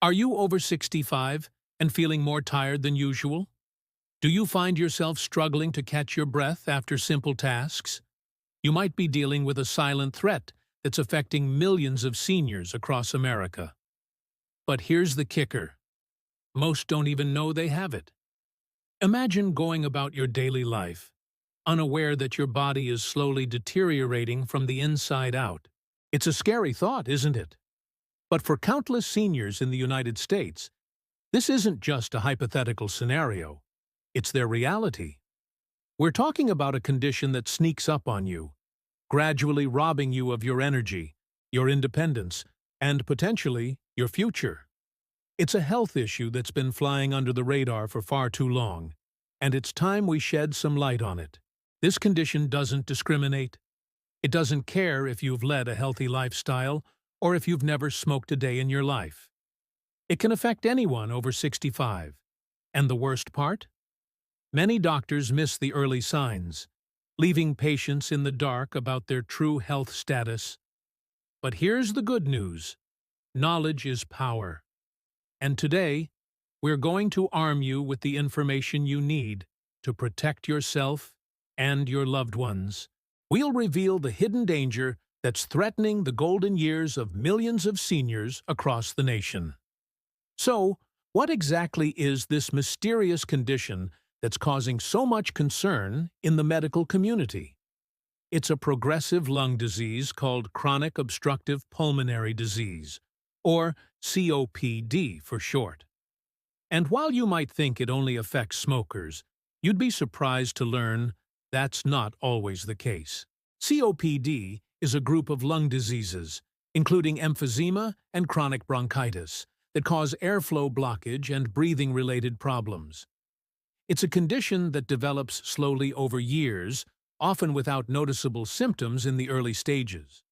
Are you over 65 and feeling more tired than usual? Do you find yourself struggling to catch your breath after simple tasks? You might be dealing with a silent threat that's affecting millions of seniors across America. But here's the kicker. Most don't even know they have it. Imagine going about your daily life, unaware that your body is slowly deteriorating from the inside out. It's a scary thought, isn't it? But for countless seniors in the United States, this isn't just a hypothetical scenario. It's their reality. We're talking about a condition that sneaks up on you, gradually robbing you of your energy, your independence, and potentially your future. It's a health issue that's been flying under the radar for far too long, and it's time we shed some light on it. This condition doesn't discriminate. It doesn't care if you've led a healthy lifestyle or if you've never smoked a day in your life. It can affect anyone over 65. And the worst part? Many doctors miss the early signs, leaving patients in the dark about their true health status. But here's the good news. Knowledge is power. And today, we're going to arm you with the information you need to protect yourself and your loved ones. We'll reveal the hidden danger that's threatening the golden years of millions of seniors across the nation. So, what exactly is this mysterious condition that's causing so much concern in the medical community? It's a progressive lung disease called chronic obstructive pulmonary disease, or COPD for short. And while you might think it only affects smokers, you'd be surprised to learn that's not always the case. COPD is a group of lung diseases, including emphysema and chronic bronchitis, that cause airflow blockage and breathing-related problems. It's a condition that develops slowly over years, often without noticeable symptoms in the early stages.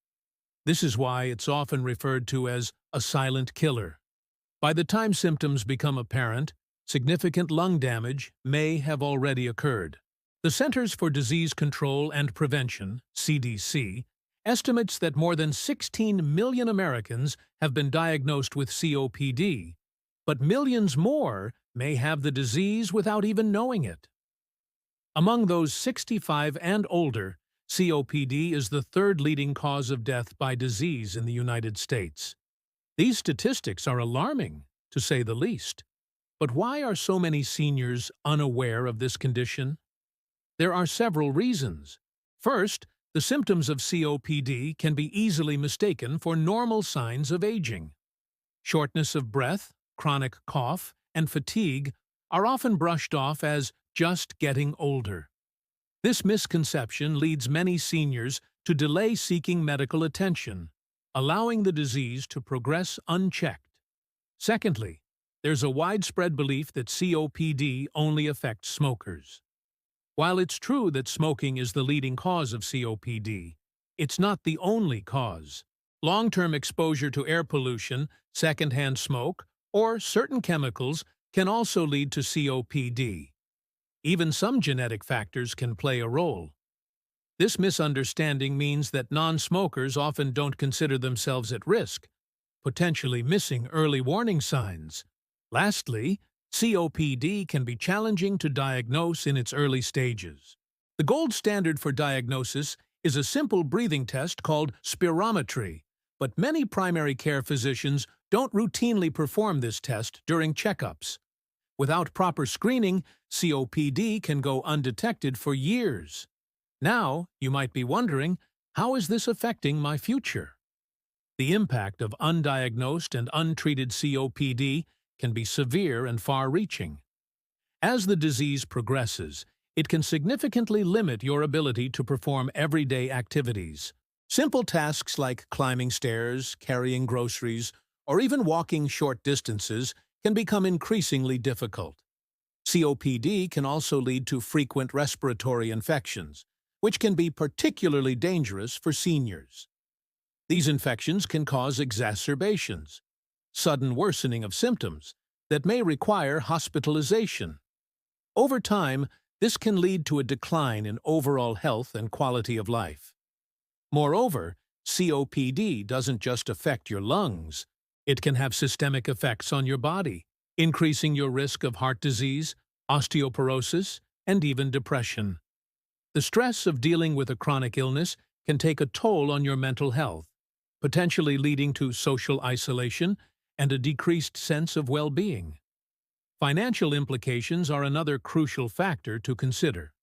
This is why it's often referred to as a silent killer. By the time symptoms become apparent, significant lung damage may have already occurred. The Centers for Disease Control and Prevention, CDC, estimates that more than 16 million Americans have been diagnosed with COPD, but millions more may have the disease without even knowing it. Among those 65 and older, COPD is the third leading cause of death by disease in the United States. These statistics are alarming, to say the least. But why are so many seniors unaware of this condition? There are several reasons. First, the symptoms of COPD can be easily mistaken for normal signs of aging. Shortness of breath, chronic cough, and fatigue are often brushed off as just getting older. This misconception leads many seniors to delay seeking medical attention, allowing the disease to progress unchecked. Secondly, there's a widespread belief that COPD only affects smokers. While it's true that smoking is the leading cause of COPD, it's not the only cause. Long-term exposure to air pollution, secondhand smoke, or certain chemicals can also lead to COPD. Even some genetic factors can play a role. This misunderstanding means that non-smokers often don't consider themselves at risk, potentially missing early warning signs. Lastly, COPD can be challenging to diagnose in its early stages. The gold standard for diagnosis is a simple breathing test called spirometry, but many primary care physicians don't routinely perform this test during checkups. Without proper screening, COPD can go undetected for years. Now, you might be wondering, how is this affecting my future? The impact of undiagnosed and untreated COPD can be severe and far-reaching. As the disease progresses, it can significantly limit your ability to perform everyday activities. Simple tasks like climbing stairs, carrying groceries, or even walking short distances can become increasingly difficult. COPD can also lead to frequent respiratory infections, which can be particularly dangerous for seniors. These infections can cause exacerbations, sudden worsening of symptoms that may require hospitalization. Over time, this can lead to a decline in overall health and quality of life. Moreover, COPD doesn't just affect your lungs, It can have systemic effects on your body, increasing your risk of heart disease, osteoporosis, and even depression. The stress of dealing with a chronic illness can take a toll on your mental health, potentially leading to social isolation and a decreased sense of well-being. Financial implications are another crucial factor to consider.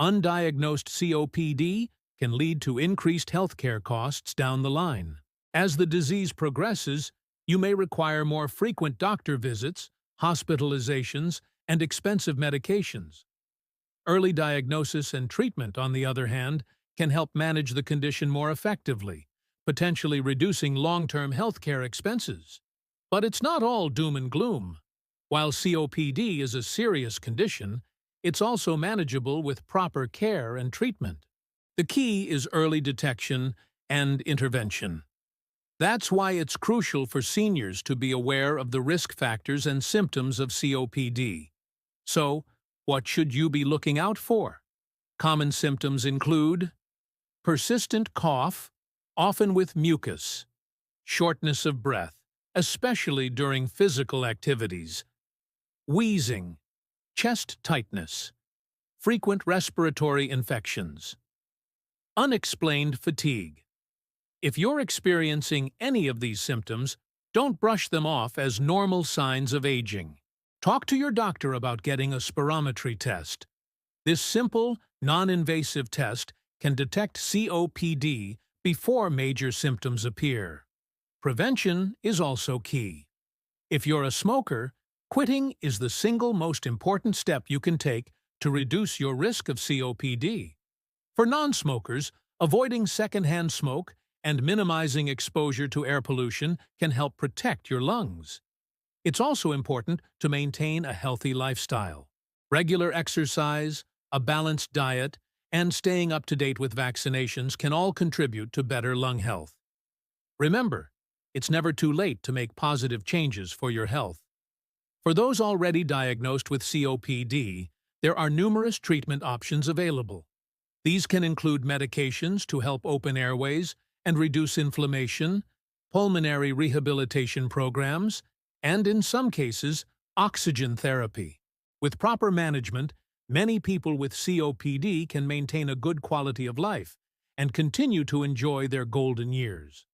Undiagnosed COPD can lead to increased healthcare costs down the line. As the disease progresses, you may require more frequent doctor visits, hospitalizations, and expensive medications. Early diagnosis and treatment, on the other hand, can help manage the condition more effectively, potentially reducing long-term healthcare expenses. But it's not all doom and gloom. While COPD is a serious condition, it's also manageable with proper care and treatment. The key is early detection and intervention. That's why it's crucial for seniors to be aware of the risk factors and symptoms of COPD. So, what should you be looking out for? Common symptoms include persistent cough, often with mucus, shortness of breath, especially during physical activities, wheezing, chest tightness, frequent respiratory infections, unexplained fatigue. If you're experiencing any of these symptoms, don't brush them off as normal signs of aging. Talk to your doctor about getting a spirometry test. This simple, non-invasive test can detect COPD before major symptoms appear. Prevention is also key. If you're a smoker, quitting is the single most important step you can take to reduce your risk of COPD. For non-smokers, avoiding secondhand smoke and minimizing exposure to air pollution can help protect your lungs. It's also important to maintain a healthy lifestyle. Regular exercise, a balanced diet, and staying up to date with vaccinations can all contribute to better lung health. Remember, it's never too late to make positive changes for your health. For those already diagnosed with COPD, there are numerous treatment options available. These can include medications to help open airways and reduce inflammation, pulmonary rehabilitation programs, and in some cases, oxygen therapy. With proper management, many people with COPD can maintain a good quality of life and continue to enjoy their golden years.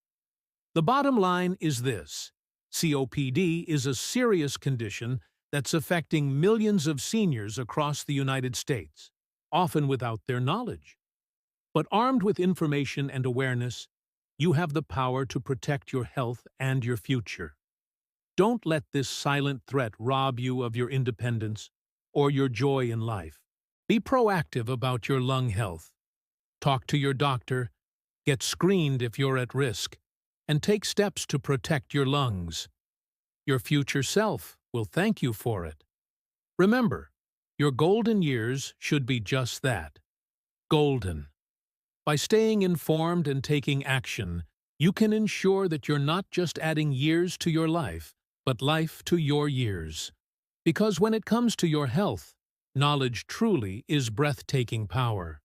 The bottom line is this: COPD is a serious condition that's affecting millions of seniors across the United States, often without their knowledge. But armed with information and awareness, you have the power to protect your health and your future. Don't let this silent threat rob you of your independence or your joy in life. Be proactive about your lung health. Talk to your doctor, get screened if you're at risk, and take steps to protect your lungs. Your future self will thank you for it. Remember, your golden years should be just that: golden. By staying informed and taking action, you can ensure that you're not just adding years to your life, but life to your years. Because when it comes to your health, knowledge truly is breathtaking power.